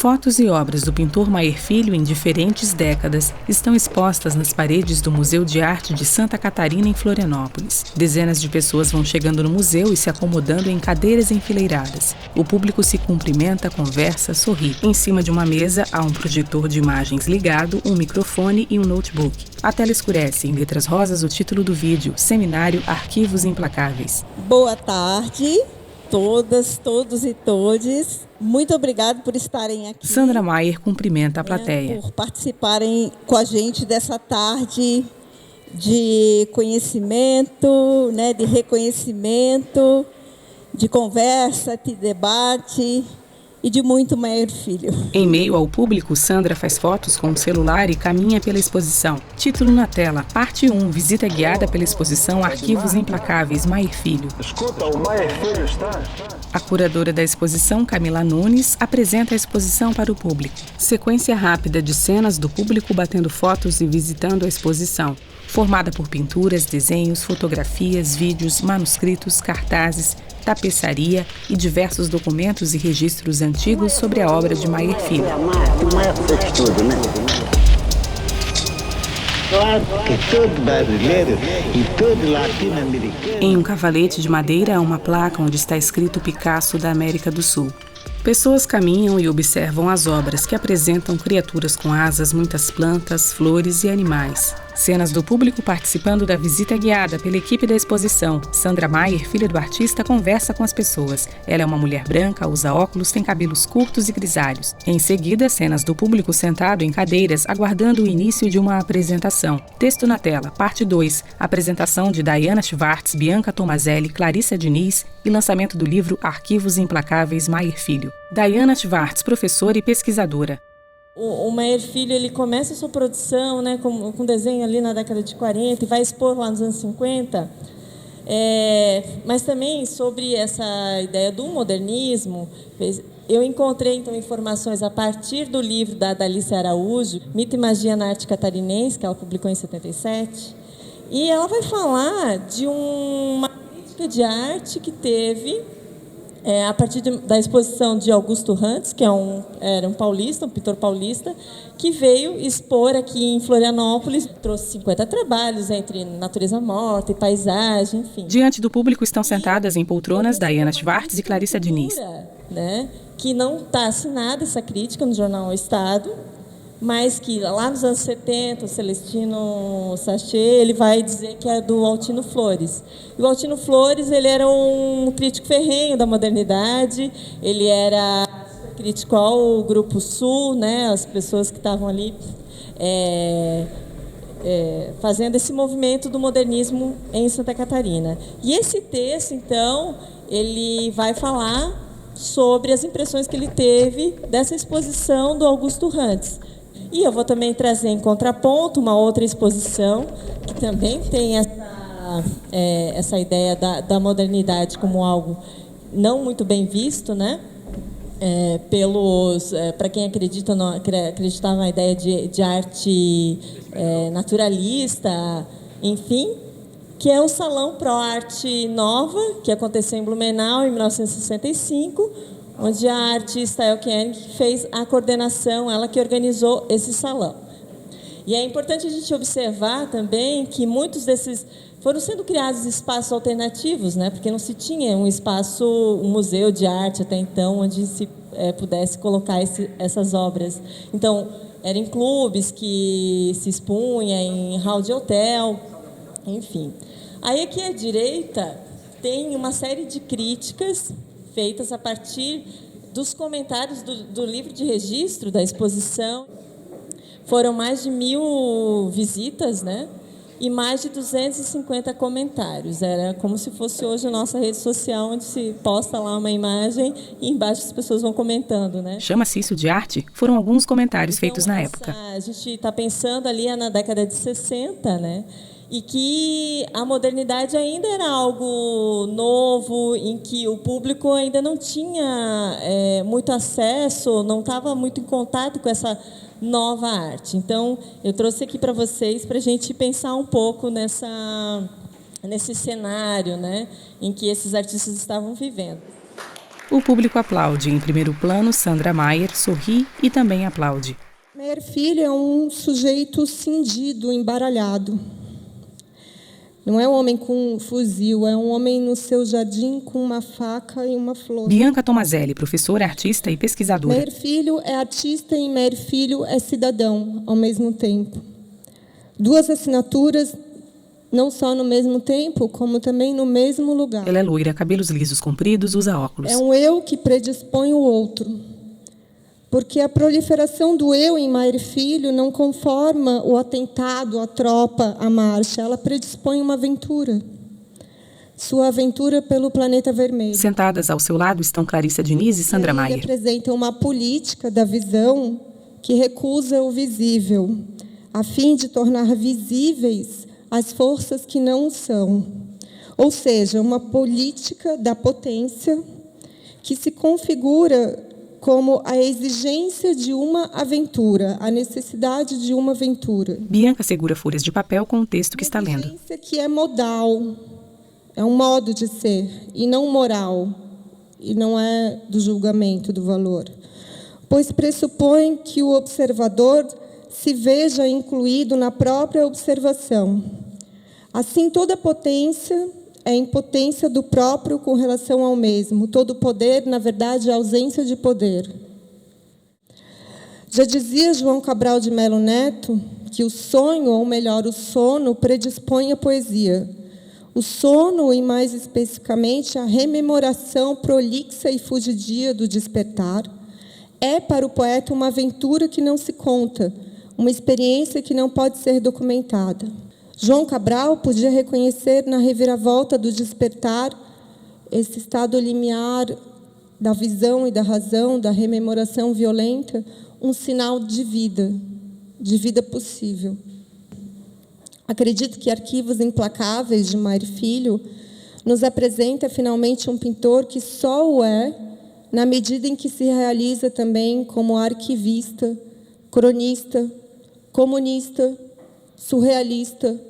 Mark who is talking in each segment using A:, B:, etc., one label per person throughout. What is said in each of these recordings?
A: Fotos e obras do pintor Maier Filho em diferentes décadas estão expostas nas paredes do Museu de Arte de Santa Catarina, em Florianópolis. Dezenas de pessoas vão chegando no museu e se acomodando em cadeiras enfileiradas. O público se cumprimenta, conversa, sorri. Em cima de uma mesa há um projetor de imagens ligado, um microfone e um notebook. A tela escurece, em letras rosas, o título do vídeo: Seminário Arquivos Implacáveis.
B: Boa tarde, todas, todos e todes. Muito obrigado por estarem aqui.
A: Sandra Maier cumprimenta a plateia.
B: Por participarem com a gente dessa tarde de conhecimento, de reconhecimento, de conversa, de debate e de muito Maier Filho.
A: Em meio ao público, Sandra faz fotos com o celular e caminha pela exposição. Título na tela: Parte 1, visita guiada pela exposição Arquivos Implacáveis, Maier Filho.
C: Escuta, o Maier Filho está...
A: A curadora da exposição, Camila Nunes, apresenta a exposição para o público. Sequência rápida de cenas do público batendo fotos e visitando a exposição, formada por pinturas, desenhos, fotografias, vídeos, manuscritos, cartazes, tapeçaria e diversos documentos e registros antigos sobre a obra de Maier Filho.
D: O Maier fez tudo, né? Claro que todo brasileiro e todo latino-americano...
A: Em um cavalete de madeira há uma placa onde está escrito Picasso da América do Sul. Pessoas caminham e observam as obras, que apresentam criaturas com asas, muitas plantas, flores e animais. Cenas do público participando da visita guiada pela equipe da exposição. Sandra Maier, filha do artista, conversa com as pessoas. Ela é uma mulher branca, usa óculos, tem cabelos curtos e grisalhos. Em seguida, cenas do público sentado em cadeiras, aguardando o início de uma apresentação. Texto na tela, parte 2, apresentação de Diana Schwartz, Bianca Tomazelli, Clarissa Diniz e lançamento do livro Arquivos Implacáveis, Maier Filho. Diana Schwartz, professora e pesquisadora.
B: O Maier Filho, ele começa a sua produção, com desenho ali na década de 40 e vai expor lá nos anos 50, mas também sobre essa ideia do modernismo. Eu encontrei, então, informações a partir do livro da Dalice Araújo, Mito e Magia na Arte Catarinense, que ela publicou em 77, e ela vai falar de uma crítica de arte que teve a partir da exposição de Augusto Rantes, que era um paulista, um pintor paulista, que veio expor aqui em Florianópolis, trouxe 50 trabalhos entre natureza morta e paisagem, enfim.
A: Diante do público estão sentadas em poltronas Diana Schwartz e Clarissa Diniz.
B: Que não está assinada essa crítica no jornal O Estado, mas que lá nos anos 70, o Celestino Sachet, ele vai dizer que é do Altino Flores. E o Altino Flores, ele era um crítico ferrenho da modernidade, ele era crítico ao Grupo Sul, as pessoas que estavam ali fazendo esse movimento do modernismo em Santa Catarina. E esse texto, então, ele vai falar sobre as impressões que ele teve dessa exposição do Augusto Rantes. E eu vou também trazer em contraponto uma outra exposição que também tem essa ideia da modernidade como algo não muito bem visto, para quem acreditava na ideia de arte naturalista, enfim, que é o Salão Pro Arte Nova, que aconteceu em Blumenau em 1965, onde a artista Elke Hennig fez a coordenação, ela que organizou esse salão. E é importante a gente observar também que muitos desses foram sendo criados espaços alternativos, porque não se tinha um museu de arte até então, onde se pudesse colocar essas obras. Então, eram em clubes que se expunha, em hall de hotel, enfim. Aí aqui à direita tem uma série de críticas feitas a partir dos comentários do livro de registro da exposição. Foram mais de 1000 visitas, e mais de 250 comentários. Era como se fosse hoje a nossa rede social, onde se posta lá uma imagem e embaixo as pessoas vão comentando,
A: Chama-se isso de arte? Foram alguns comentários feitos na época.
B: A gente está pensando ali na década de 60, e que a modernidade ainda era algo novo, em que o público ainda não tinha muito acesso, não estava muito em contato com essa nova arte. Então, eu trouxe aqui para vocês, para a gente pensar um pouco nesse cenário, em que esses artistas estavam vivendo.
A: O público aplaude. Em primeiro plano, Sandra Maier sorri e também aplaude.
B: Meyer Filho é um sujeito cindido, embaralhado. Não é um homem com um fuzil, é um homem no seu jardim com uma faca e uma flor.
A: Bianca Tomazelli, professora, artista e pesquisadora.
B: Meyer Filho é artista e Meyer Filho é cidadão ao mesmo tempo. Duas assinaturas, não só no mesmo tempo, como também no mesmo lugar.
A: Ela é loira, cabelos lisos compridos, usa óculos.
B: É um eu que predispõe o outro. Porque a proliferação do eu em Meyer Filho não conforma o atentado, a tropa, a marcha. Ela predispõe uma aventura. Sua aventura pelo planeta vermelho.
A: Sentadas ao seu lado estão Clarissa Diniz e Sandra Maier.
B: Representam uma política da visão que recusa o visível, a fim de tornar visíveis as forças que não são. Ou seja, uma política da potência que se configura como a exigência de uma aventura, a necessidade de uma aventura.
A: Bianca segura folhas de papel com o texto que está lendo.
B: Exigência que é modal, é um modo de ser, e não moral, e não é do julgamento do valor, pois pressupõe que o observador se veja incluído na própria observação. Assim, toda potência é a impotência do próprio com relação ao mesmo. Todo poder, na verdade, é a ausência de poder. Já dizia João Cabral de Melo Neto que o sonho, ou melhor, o sono, predispõe a poesia. O sono, e mais especificamente, a rememoração prolixa e fugidia do despertar, é para o poeta uma aventura que não se conta, uma experiência que não pode ser documentada. João Cabral podia reconhecer na reviravolta do despertar esse estado limiar da visão e da razão, da rememoração violenta, um sinal de vida possível. Acredito que Arquivos Implacáveis, de Meyer Filho, nos apresenta finalmente um pintor que só o é na medida em que se realiza também como arquivista, cronista, comunista, surrealista,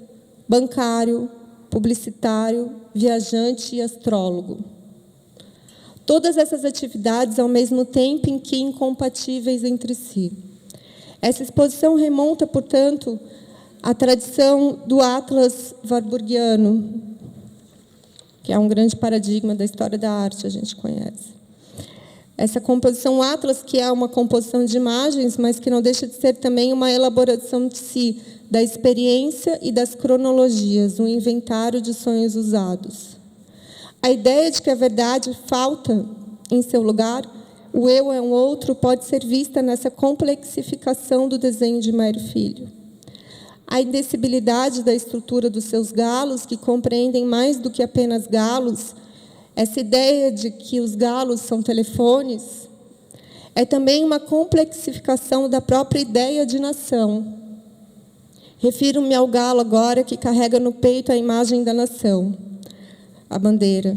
B: bancário, publicitário, viajante e astrólogo. Todas essas atividades ao mesmo tempo em que incompatíveis entre si. Essa exposição remonta, portanto, à tradição do Atlas warburgiano, que é um grande paradigma da história da arte, a gente conhece. Essa composição Atlas, que é uma composição de imagens, mas que não deixa de ser também uma elaboração de si, da experiência e das cronologias, um inventário de sonhos usados. A ideia de que a verdade falta em seu lugar, o eu é um outro, pode ser vista nessa complexificação do desenho de Meyer Filho. A indecibilidade da estrutura dos seus galos, que compreendem mais do que apenas galos, essa ideia de que os galos são telefones, é também uma complexificação da própria ideia de nação. Refiro-me ao galo agora que carrega no peito a imagem da nação, a bandeira.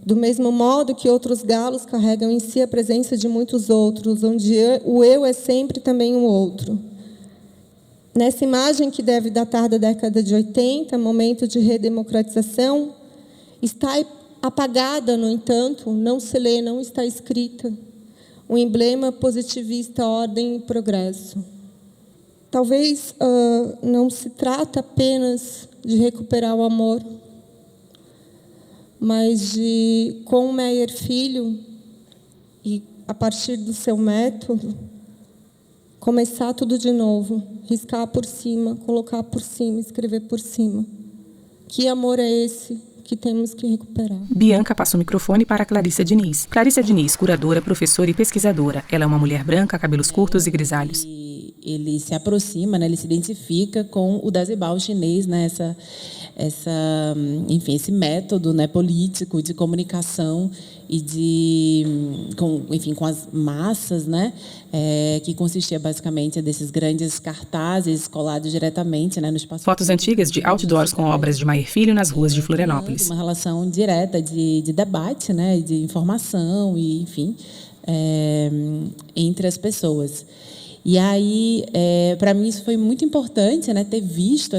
B: Do mesmo modo que outros galos carregam em si a presença de muitos outros, onde o eu é sempre também um outro. Nessa imagem, que deve datar da década de 80, momento de redemocratização, está apagada, no entanto, não se lê, não está escrita, o emblema positivista, ordem e progresso. Talvez não se trata apenas de recuperar o amor, mas de, com Meyer Filho, e a partir do seu método, começar tudo de novo, riscar por cima, colocar por cima, escrever por cima. Que amor é esse que temos que recuperar?
A: Bianca passa o microfone para Clarissa Diniz. Clarissa Diniz, curadora, professora e pesquisadora. Ela é uma mulher branca, cabelos curtos e grisalhos.
E: Ele se aproxima, né, ele se identifica com o Dazibao chinês, né, enfim, esse método, né, político de comunicação e com as massas, né, que consistia basicamente desses grandes cartazes colados diretamente, né, no espaço.
A: Fotos antigas de outdoors com obras de Meyer Filho nas ruas de Florianópolis.
E: Uma relação direta de debate, né, de informação e, enfim, entre as pessoas. E aí, para mim, isso foi muito importante, né, ter visto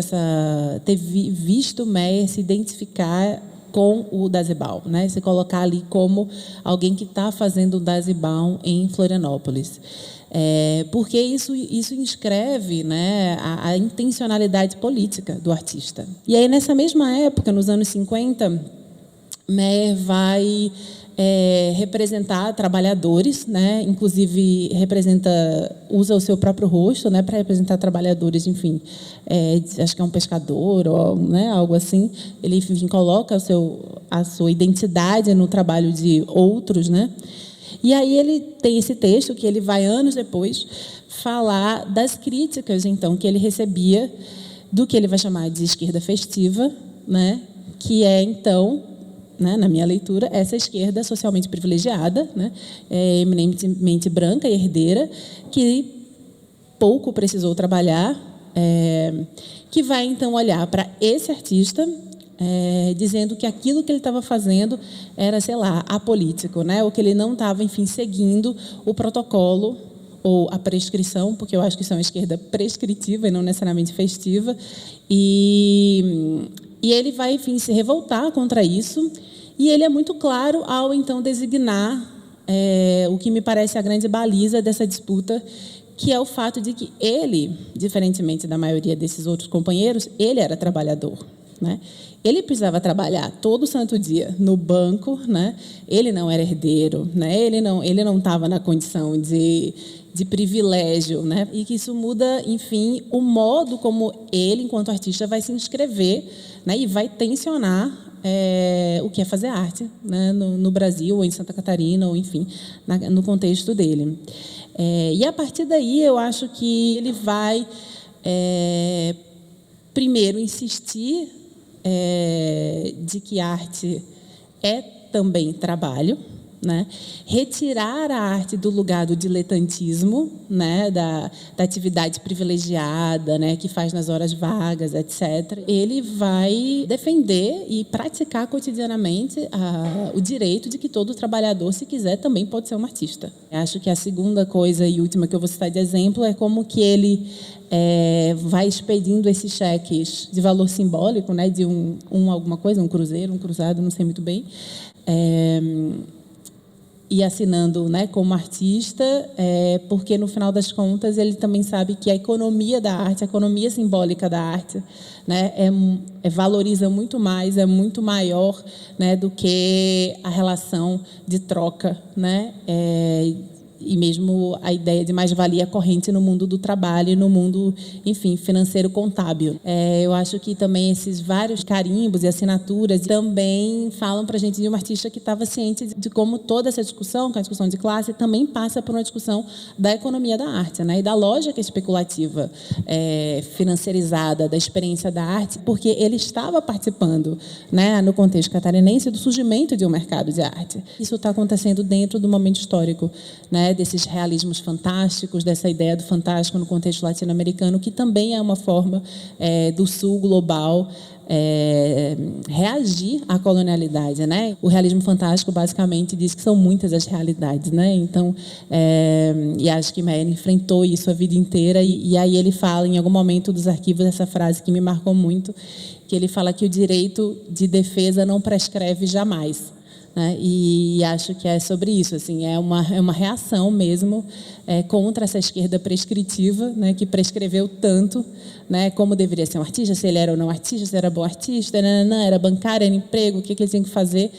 E: Meyer se identificar com o Dazibal, né? Se colocar ali como alguém que está fazendo o Dazibal em Florianópolis. Porque isso inscreve, né, a intencionalidade política do artista. E aí, nessa mesma época, nos anos 50, Meyer vai representar trabalhadores, né? Inclusive usa o seu próprio rosto, né, para representar trabalhadores, enfim, acho que é um pescador ou, né, algo assim. Ele, enfim, coloca a sua identidade no trabalho de outros, né? E aí ele tem esse texto que ele vai, anos depois, falar das críticas, então, que ele recebia do que ele vai chamar de esquerda festiva, né? Que é, então, né, na minha leitura, essa esquerda socialmente privilegiada, né? Eminentemente branca e herdeira, que pouco precisou trabalhar, que vai, então, olhar para esse artista, dizendo que aquilo que ele estava fazendo era, sei lá, apolítico, né? Ou que ele não estava, enfim, seguindo o protocolo ou a prescrição, porque eu acho que isso é uma esquerda prescritiva e não necessariamente festiva. E ele vai, enfim, se revoltar contra isso. E ele é muito claro ao, então, designar o que me parece a grande baliza dessa disputa, que é o fato de que ele, diferentemente da maioria desses outros companheiros, ele era trabalhador, né? Ele precisava trabalhar todo santo dia no banco, né? Ele não era herdeiro, né? Ele não estava na condição de privilégio, né? E que isso muda, enfim, o modo como ele, enquanto artista, vai se inscrever, né? E vai tensionar o que é fazer arte, né? No Brasil, ou em Santa Catarina, ou, enfim, no contexto dele. E, a partir daí, eu acho que ele vai, primeiro, insistir de que arte é também trabalho, né? Retirar a arte do lugar do diletantismo, né? da atividade privilegiada, né? Que faz nas horas vagas, etc. Ele vai defender e praticar cotidianamente o direito de que todo trabalhador, se quiser, também pode ser um artista. Acho que a segunda coisa e última que eu vou citar de exemplo é como que ele vai expedindo esses cheques de valor simbólico, né? De alguma coisa, um cruzeiro, um cruzado, não sei muito bem, e assinando, né, como artista, porque, no final das contas, ele também sabe que a economia da arte, a economia simbólica da arte, né, valoriza muito mais, é muito maior, né, do que a relação de troca, né, e mesmo a ideia de mais-valia corrente no mundo do trabalho e no mundo, enfim, financeiro contábil. Eu acho que também esses vários carimbos e assinaturas também falam para a gente de uma artista que estava ciente de como toda essa discussão, que é a discussão de classe, também passa por uma discussão da economia da arte, né, e da lógica especulativa financiarizada da experiência da arte, porque ele estava participando, né, no contexto catarinense, do surgimento de um mercado de arte. Isso está acontecendo dentro do momento histórico, né, desses realismos fantásticos, dessa ideia do fantástico no contexto latino-americano, que também é uma forma do Sul global reagir à colonialidade, né? O realismo fantástico basicamente diz que são muitas as realidades, né? Então, e acho que Meyer enfrentou isso a vida inteira, e aí ele fala em algum momento dos arquivos essa frase que me marcou muito, que ele fala que o direito de defesa não prescreve jamais. Né? E acho que é sobre isso, assim, é uma reação mesmo contra essa esquerda prescritiva, né, que prescreveu tanto, né, como deveria ser um artista, se ele era ou não artista, se era bom artista, era bancário, era emprego, o que ele tinha que fazer.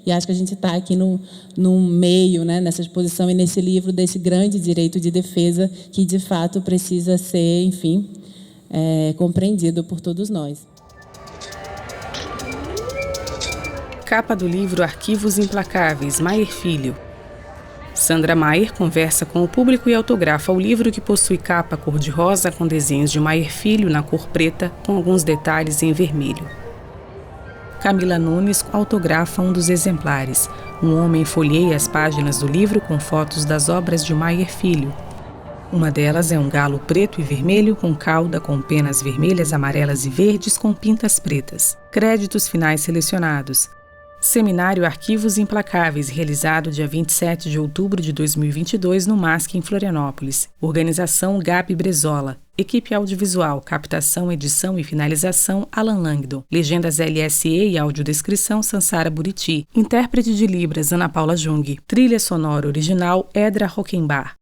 E: E acho que a gente está aqui no meio, né, nessa exposição e nesse livro desse grande direito de defesa que, de fato, precisa ser, enfim, compreendido por todos nós.
A: Capa do livro Arquivos Implacáveis, Meyer Filho. Sandra Meyer conversa com o público e autografa o livro, que possui capa cor-de-rosa com desenhos de Meyer Filho na cor preta, com alguns detalhes em vermelho. Camila Nunes autografa um dos exemplares. Um homem folheia as páginas do livro com fotos das obras de Meyer Filho. Uma delas é um galo preto e vermelho com cauda com penas vermelhas, amarelas e verdes com pintas pretas. Créditos finais selecionados. Seminário Arquivos Implacáveis, realizado dia 27 de outubro de 2022 no MASC em Florianópolis. Organização Gabi Brezola. Equipe audiovisual, captação, edição e finalização, Alan Langdon. Legendas LSE e audiodescrição, Sansara Buriti. Intérprete de Libras, Ana Paula Jung. Trilha sonora original, Edra Rockenbach.